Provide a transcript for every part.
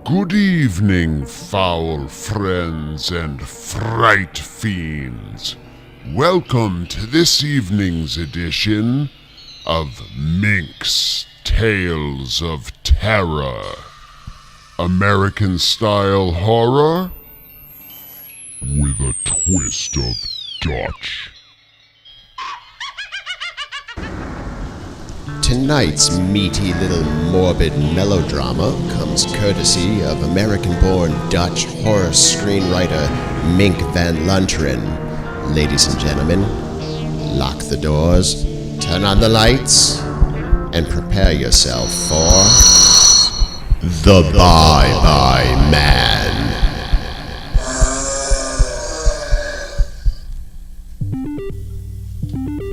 Good evening, foul friends and fright fiends. Welcome to this evening's edition of Mink's Tales of Terror. American-style horror with a twist of Dutch. Tonight's meaty little morbid melodrama comes courtesy of American-born Dutch horror screenwriter Mink van Lunteren. Ladies and gentlemen, lock the doors, turn on the lights, and prepare yourself for The Bye-Bye Man.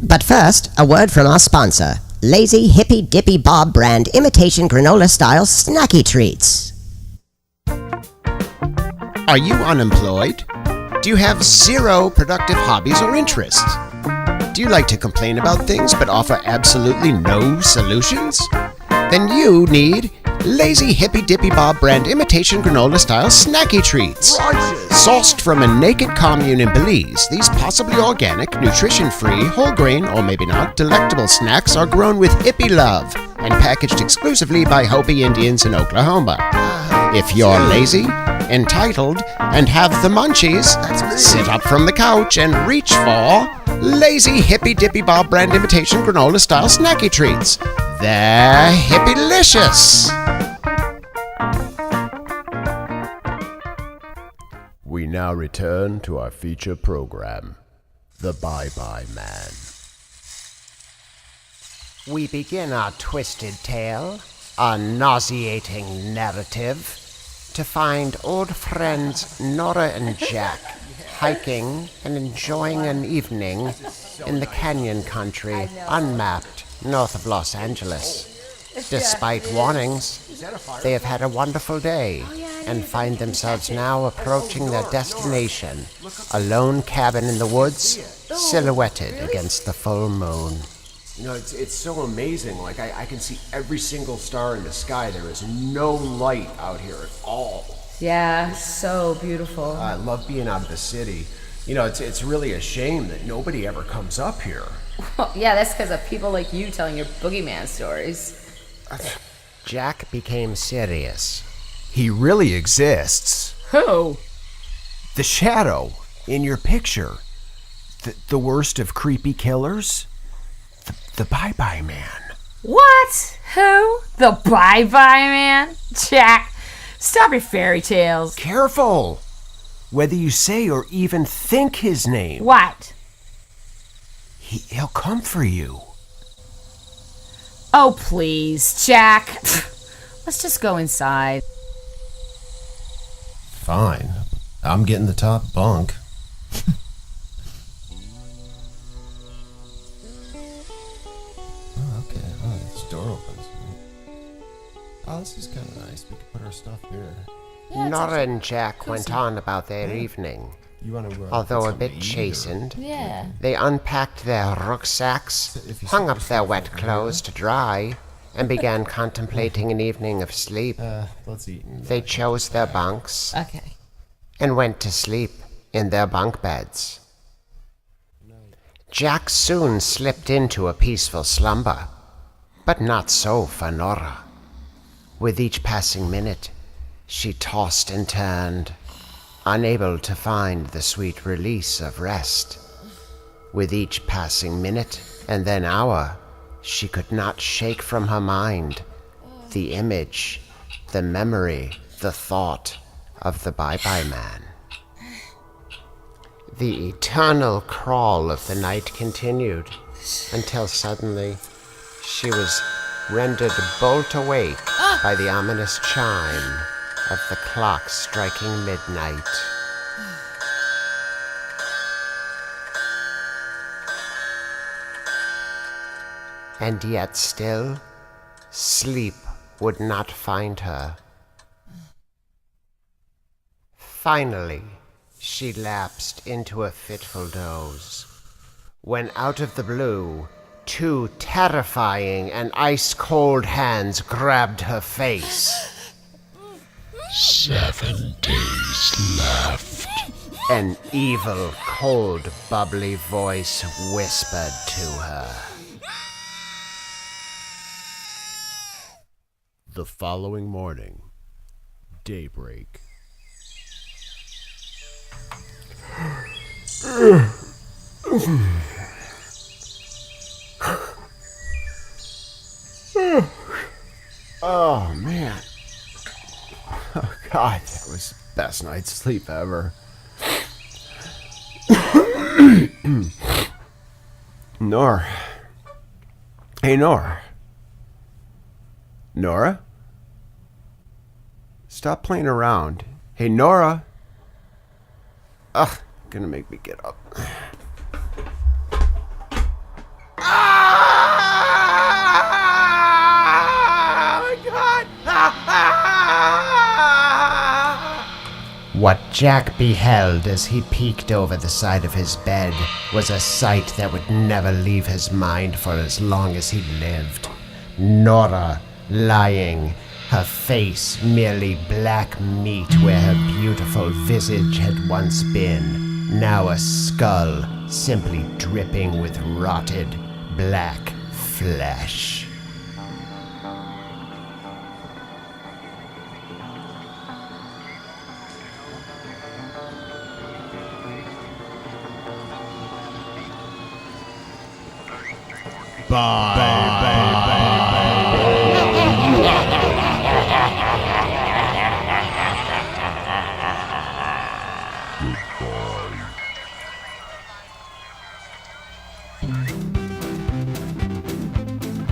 But first, a word from our sponsor, Lazy Hippy Dippy Bob brand imitation granola-style snacky treats. Are you unemployed? Do you have zero productive hobbies or interests? Do you like to complain about things but offer absolutely no solutions? Then you need Lazy Hippy Dippy Bob brand imitation granola-style snacky treats. Sourced from a naked commune in Belize, these possibly organic, nutrition-free, whole grain, or maybe not, delectable snacks are grown with hippie love and packaged exclusively by Hopi Indians in Oklahoma. If you're lazy, entitled, and have the munchies, sit up from the couch and reach for Lazy Hippy Dippy Bob brand imitation granola-style snacky treats. They're hippie-licious! We now return to our feature program, The Bye-Bye Man. We begin our twisted tale, our nauseating narrative, to find old friends Nora and Jack hiking and enjoying an evening in the canyon country, unmapped, north of Los Angeles. Despite warnings, they have had a wonderful day and find themselves now approaching their destination, a lone cabin in the woods, silhouetted against the full moon. You know, it's so amazing. Like, I can see every single star in the sky. There is no light out here at all. Yeah, so beautiful. I love being out of the city. You know, it's really a shame that nobody ever comes up here. Well, yeah, that's because of people like you telling your boogeyman stories. Jack became serious. He really exists. Who? The shadow in your picture. The worst of creepy killers. The Bye-Bye Man. What? Who? The Bye-Bye Man? Jack, stop your fairy tales. Careful! Whether you say or even think his name. What? He'll come for you. Oh, please, Jack. Let's just go inside. Fine. I'm getting the top bunk. Oh, okay. Oh, this door opens. Oh, this is kind of nice. We can put our stuff here. Yeah, Nora and Jack went on about their evening. Although a bit chastened, they unpacked their rucksacks, hung up their wet clothes to dry, and began contemplating an evening of sleep. They chose their bunks and went to sleep in their bunk beds. Jack soon slipped into a peaceful slumber, but not so for Nora. With each passing minute, she tossed and turned, unable to find the sweet release of rest. With each passing minute and then hour, she could not shake from her mind the image, the memory, the thought of the Bye-Bye Man. The eternal crawl of the night continued until suddenly she was rendered bolt awake by the ominous chime of the clock striking midnight. And yet still, sleep would not find her. Finally, she lapsed into a fitful doze, when out of the blue, two terrifying and ice-cold hands grabbed her face. 7 days left. An evil, cold, bubbly voice whispered to her. The following morning, daybreak. Oh, man. Oh, God, that was the best night's sleep ever. Nora. Hey, Nora. Nora? Stop playing around. Hey, Nora. Ugh, gonna make me get up. What Jack beheld as he peeked over the side of his bed was a sight that would never leave his mind for as long as he lived. Nora lying, her face merely black meat where her beautiful visage had once been, now a skull simply dripping with rotted black flesh.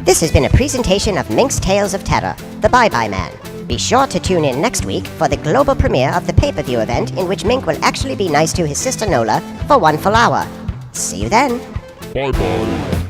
This has been a presentation of Mink's Tales of Terror, The Bye-Bye Man. Be sure to tune in next week for the global premiere of the pay-per-view event in which Mink will actually be nice to his sister Nola for 1 full hour. See you then. Bye-bye.